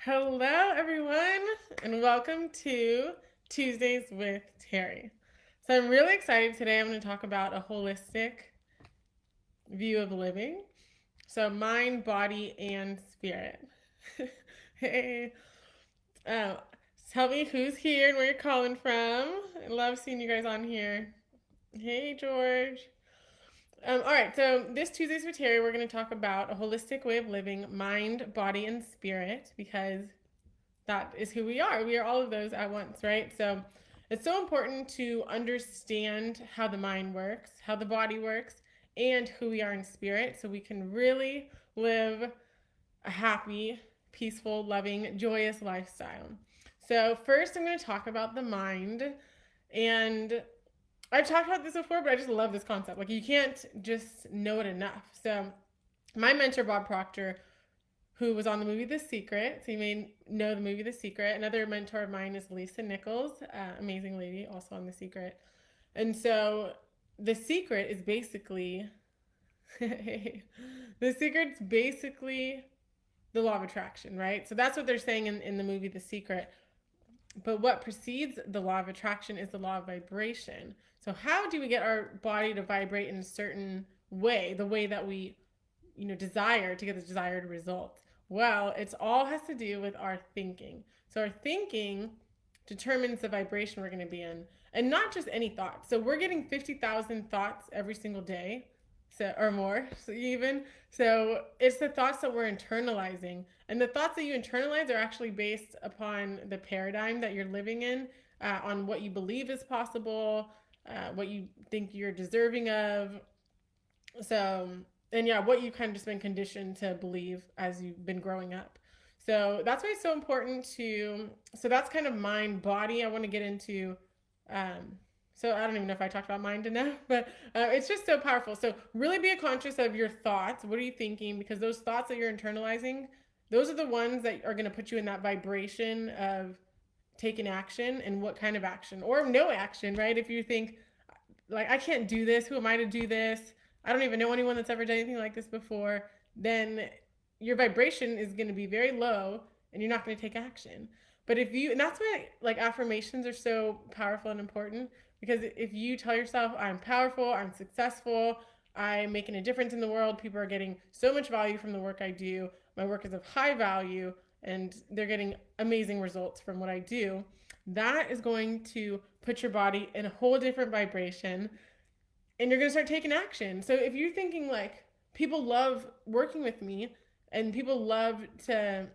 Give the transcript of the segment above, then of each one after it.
Hello, everyone, and welcome to Tuesdays with Terri. So, I'm really excited today. I'm going to talk about a holistic view of living. So, mind, body, and spirit. Hey, uh, tell me who's here and where you're calling from. I love seeing you guys on here. Hey, George. All right, so this Tuesdays with Terri, we're going to talk about a holistic way of living, mind, body, and spirit, because that is who we are. We are all of those at once, right? So it's so important to understand how the mind works, how the body works, and who we are in spirit so we can really live a happy, peaceful, loving, joyous lifestyle. So, first, I'm going to talk about the mind. And I've talked about this before, but I just love this concept. Like, you can't just know it enough. So, my mentor, Bob Proctor, who was on the movie The Secret. So you may know the movie The Secret. Another mentor of mine is Lisa Nichols, amazing lady, also on The Secret. And so The Secret is basically, The Secret's basically the law of attraction, right? So that's what they're saying in the movie The Secret. But what precedes the law of attraction is the law of vibration. So how do we get our body to vibrate in a certain way, the way that we desire to get the desired result? Well, it's all has to do with our thinking. So our thinking determines the vibration we're going to be in, and not just any thoughts. So we're getting 50,000 thoughts every single day, so or more, so even. So it's the thoughts that we're internalizing, and the thoughts that you internalize are actually based upon the paradigm that you're living in, on what you believe is possible, what you think you're deserving of. So, and yeah, what you kind of just been conditioned to believe as you've been growing up. So that's why it's so important to, so that's kind of mind, body. I want to get into, um, so I don't even know if I talked about mind enough, but it's just so powerful. So really be conscious of your thoughts. What are you thinking? Because those thoughts that you're internalizing, those are the ones that are going to put you in that vibration of taking action, and what kind of action or no action, right? If you think, like, I can't do this, who am I to do this? I don't even know anyone that's ever done anything like this before, then your vibration is going to be very low and you're not going to take action. But if you, and that's why like affirmations are so powerful and important, because if you tell yourself, I'm powerful, I'm successful, I'm making a difference in the world, people are getting so much value from the work I do, my work is of high value, and they're getting amazing results from what I do, that is going to put your body in a whole different vibration, and you're going to start taking action. So if you're thinking like, people love working with me and people love to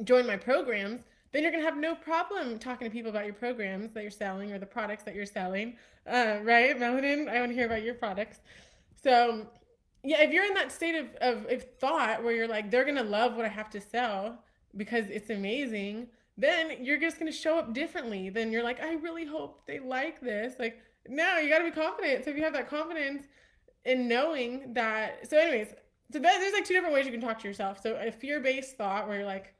join my programs, then you're going to have no problem talking to people about your programs that you're selling or the products that you're selling. Right, Melanin? I want to hear about your products. So, yeah, if you're in that state of thought where you're like, they're going to love what I have to sell because it's amazing, then you're just going to show up differently. Then you're like, I really hope they like this. Like, no, you got to be confident. So if you have that confidence in knowing that, so anyways, so there's like two different ways you can talk to yourself. So a fear-based thought where you're like,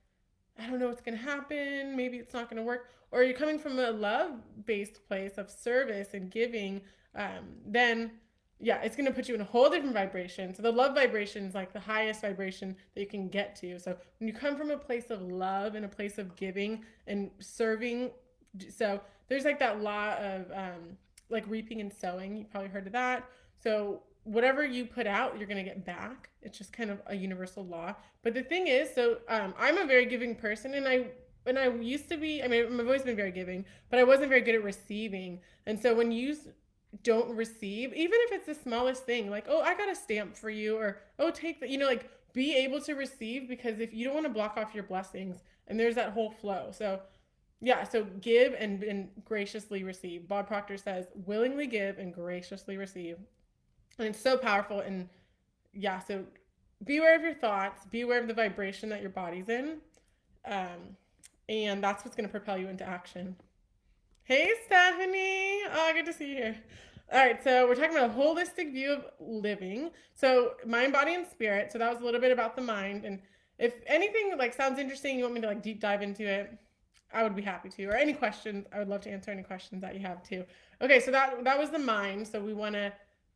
I don't know what's going to happen, maybe it's not going to work, or you're coming from a love-based place of service and giving, then yeah, it's going to put you in a whole different vibration. So the love vibration is like the highest vibration that you can get to. So when you come from a place of love and a place of giving and serving, so there's like that law of like reaping and sowing. You probably heard of that. So whatever you put out, you're going to get back. It's just kind of a universal law. But the thing is, so I'm a very giving person, and I used to be. I mean, I've always been very giving, but I wasn't very good at receiving. And so when you don't receive, even if it's the smallest thing, like, oh, I got a stamp for you, or oh, take the, like, be able to receive, because if you don't want to block off your blessings, and there's that whole flow. So yeah, so give and graciously receive. Bob Proctor says, willingly give and graciously receive. And it's so powerful. And yeah, so be aware of your thoughts, be aware of the vibration that your body's in. Um, and that's what's going to propel you into action. Hey, Stephanie. Oh, good to see you here. All right, so we're talking about a holistic view of living. So mind, body, and spirit. So that was a little bit about the mind. And if anything like sounds interesting, you want me to like deep dive into it, I would be happy to. Or any questions, I would love to answer any questions that you have too. Okay, so that was the mind. So we want to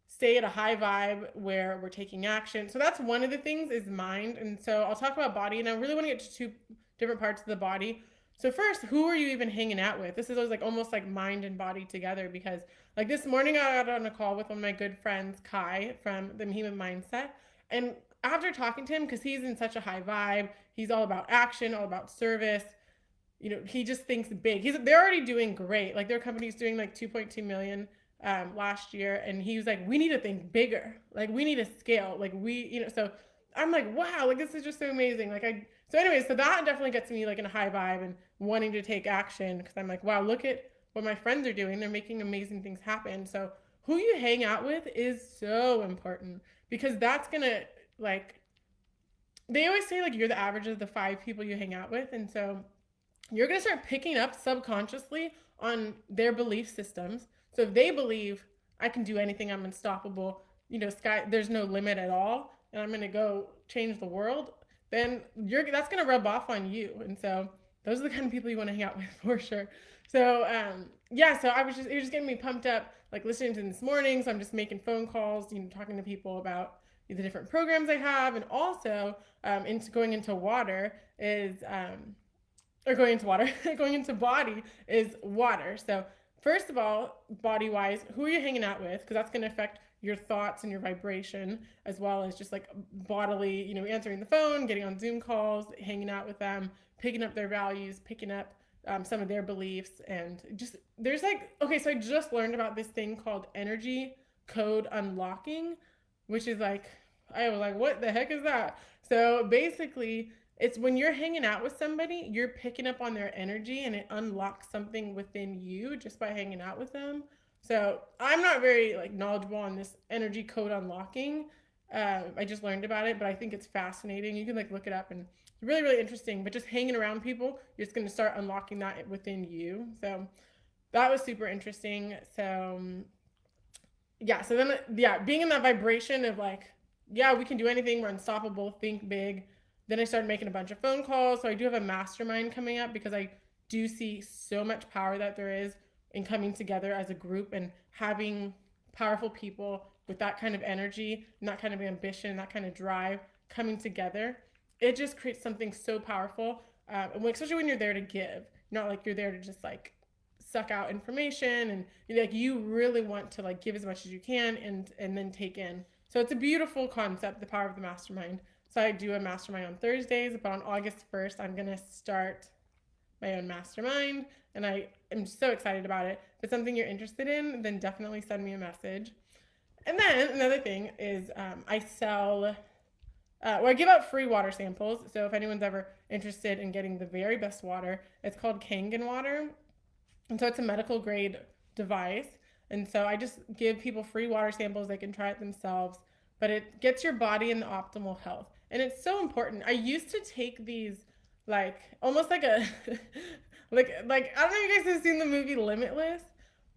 stay at a high vibe where we're taking action. So that's one of the things is mind. And so I'll talk about body, and I really want to get to different parts of the body. So first, who are you even hanging out with? This is always like almost like mind and body together, because like this morning I got on a call with one of my good friends, Kai, from the Human Mindset. And after talking to him, because he's in such a high vibe, he's all about action, all about service. He just thinks big. They're already doing great. Like their company's doing like 2.2 million last year, and he was like, we need to think bigger. Like we need to scale. Like so I'm like, wow, like this is just so amazing. So anyways, so that definitely gets me like in a high vibe and wanting to take action, because I'm like, wow, look at what my friends are doing. They're making amazing things happen. So who you hang out with is so important, because that's gonna, like, they always say like you're the average of the 5 people you hang out with, and so you're going to start picking up subconsciously on their belief systems. So if they believe I can do anything, I'm unstoppable, there's no limit at all, and I'm going to go change the world, then that's going to rub off on you. And so those are the kind of people you want to hang out with for sure. So so it was just getting me pumped up, like listening to them this morning. So I'm just making phone calls, talking to people about the different programs I have, and also going into water is or going into water, going into body is water. So first of all, body wise, who are you hanging out with? Because that's going to affect your thoughts and your vibration, as well as just like bodily, answering the phone, getting on Zoom calls, hanging out with them, picking up their values, picking up some of their beliefs. And just there's like, okay, so I just learned about this thing called energy code unlocking, which is like, I was like, what the heck is that? So basically, it's when you're hanging out with somebody, you're picking up on their energy, and it unlocks something within you just by hanging out with them. So I'm not very like knowledgeable on this energy code unlocking. I just learned about it, but I think it's fascinating. You can like look it up, and it's really, really interesting. But just hanging around people, you're just going to start unlocking that within you. So that was super interesting. So so then being in that vibration of like, yeah, we can do anything, we're unstoppable, think big. Then I started making a bunch of phone calls. So I do have a mastermind coming up, because I do see so much power that there is in coming together as a group and having powerful people with that kind of energy and that kind of ambition, that kind of drive coming together. It just creates something so powerful, especially when you're there to give, not like you're there to just like suck out information, and like you really want to like give as much as you can and then take in. So it's a beautiful concept, the power of the mastermind. So I do a mastermind on Thursdays, but on August 1st, I'm going to start my own mastermind, and I am so excited about it. If it's something you're interested in, then definitely send me a message. And then another thing is I sell, I give out free water samples. So if anyone's ever interested in getting the very best water, it's called Kangen water. And so it's a medical grade device. And so I just give people free water samples. They can try it themselves, but it gets your body in the optimal health. And it's so important. I used to take these like almost like a like I don't know if you guys have seen the movie Limitless,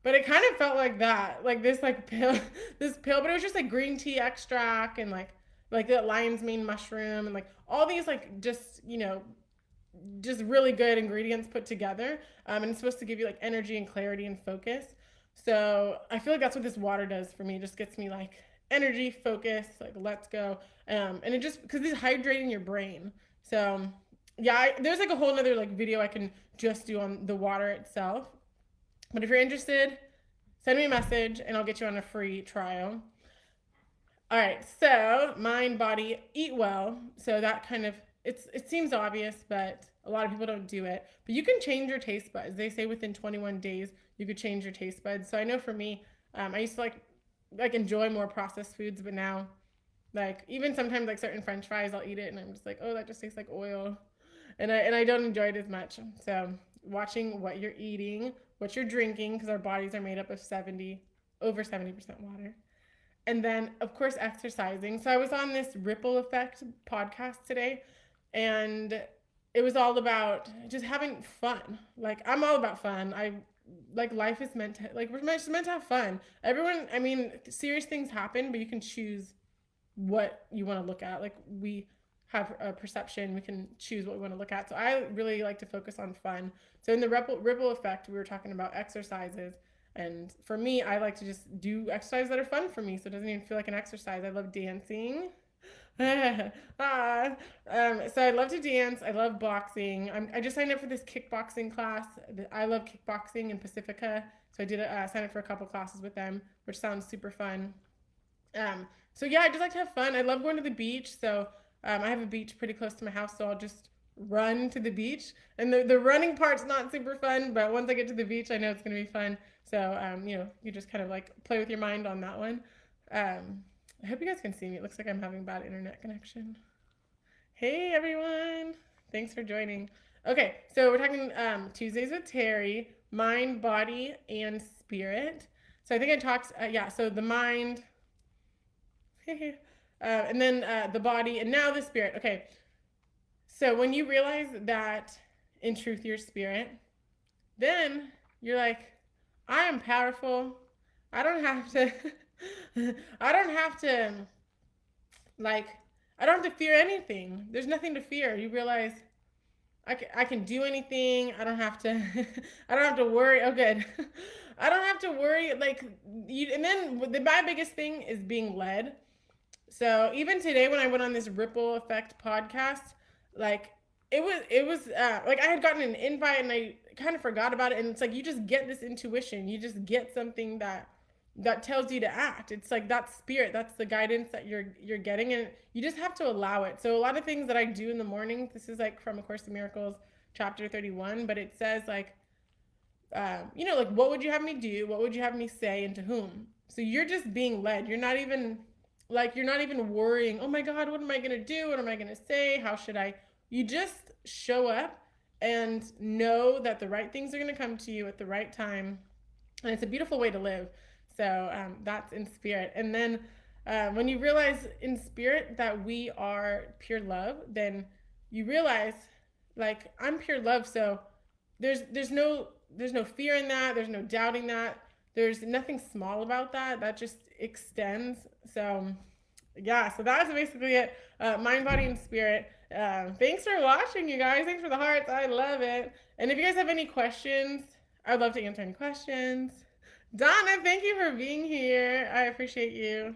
but it kind of felt like that. Like this like pill but it was just like green tea extract and like the lion's mane mushroom and like all these like just really good ingredients put together. And it's supposed to give you like energy and clarity and focus. So I feel like that's what this water does for me. It just gets me like energy, focus, like let's go. And it just, because it's hydrating your brain. So there's like a whole other like video I can just do on the water itself. But if you're interested, send me a message and I'll get you on a free trial. All right, so mind, body, eat well. So that kind of, it seems obvious, but a lot of people don't do it. But you can change your taste buds. They say within 21 days, you could change your taste buds. So I know for me, I used to like enjoy more processed foods, but now like even sometimes like certain French fries, I'll eat it and I'm just like, oh, that just tastes like oil. And I don't enjoy it as much. So watching what you're eating, what you're drinking, because our bodies are made up of over 70% water. And then of course, exercising. So I was on this Ripple Effect podcast today, and it was all about just having fun. Like I'm all about fun. Life is meant to, like, we're just meant to have fun. Everyone, I mean, serious things happen, but you can choose what you want to look at. Like we have a perception, we can choose what we want to look at. So I really like to focus on fun. So in the Ripple Effect, we were talking about exercises. And for me, I like to just do exercises that are fun for me. So it doesn't even feel like an exercise. I love dancing. Ah, so I love to dance. I love boxing. I just signed up for this kickboxing class. I love kickboxing in Pacifica. So I did sign up for a couple classes with them, which sounds super fun. So yeah, I just like to have fun. I love going to the beach. So I have a beach pretty close to my house, so I'll just run to the beach. And the running part's not super fun, but once I get to the beach, I know it's gonna be fun. So you just kind of like play with your mind on that one. I hope you guys can see me. It looks like I'm having bad internet connection. Hey everyone, thanks for joining. Okay, so we're talking Tuesdays with Terri, mind, body, and spirit. So I think I talked, yeah. So the mind, and then the body, and now the spirit. Okay, so when you realize that in truth you're spirit, then you're like, I am powerful. I don't have to. I don't have to like. I don't have to fear anything. There's nothing to fear. You realize I can do anything. I don't have to. I don't have to worry. Oh, good. I don't have to worry. Like you. And then my biggest thing is being led. So even today when I went on this ripple effect podcast, like it was like I had gotten an invite and I kind of forgot about it, and it's like you just get this intuition. You just get something that tells you to act. It's like that spirit, that's the guidance that you're getting, and you just have to allow it. So a lot of things that I do in the morning, this is like from A Course in Miracles chapter 31, but it says like like what would you have me do, what would you have me say, and to whom. So you're just being led. You're not even worrying, oh my god, what am I going to do, what am I going to say, how should I. You just show up and know that the right things are going to come to you at the right time, and it's a beautiful way to live. So that's in spirit. And then when you realize in spirit that we are pure love, then you realize like I'm pure love. So there's no fear in that. There's no doubting that. There's nothing small about that. That just extends. So yeah, so that's basically it. Mind, body, and spirit. Thanks for watching, you guys. Thanks for the hearts. I love it. And if you guys have any questions, I'd love to answer any questions. Donna, thank you for being here. I appreciate you.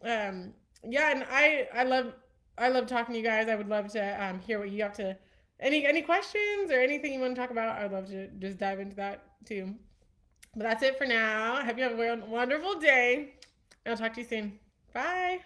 Yeah, and I love talking to you guys. I would love to hear what you have to. Any questions or anything you want to talk about? I'd love to just dive into that too. But that's it for now. I hope you have a wonderful day. I'll talk to you soon. Bye.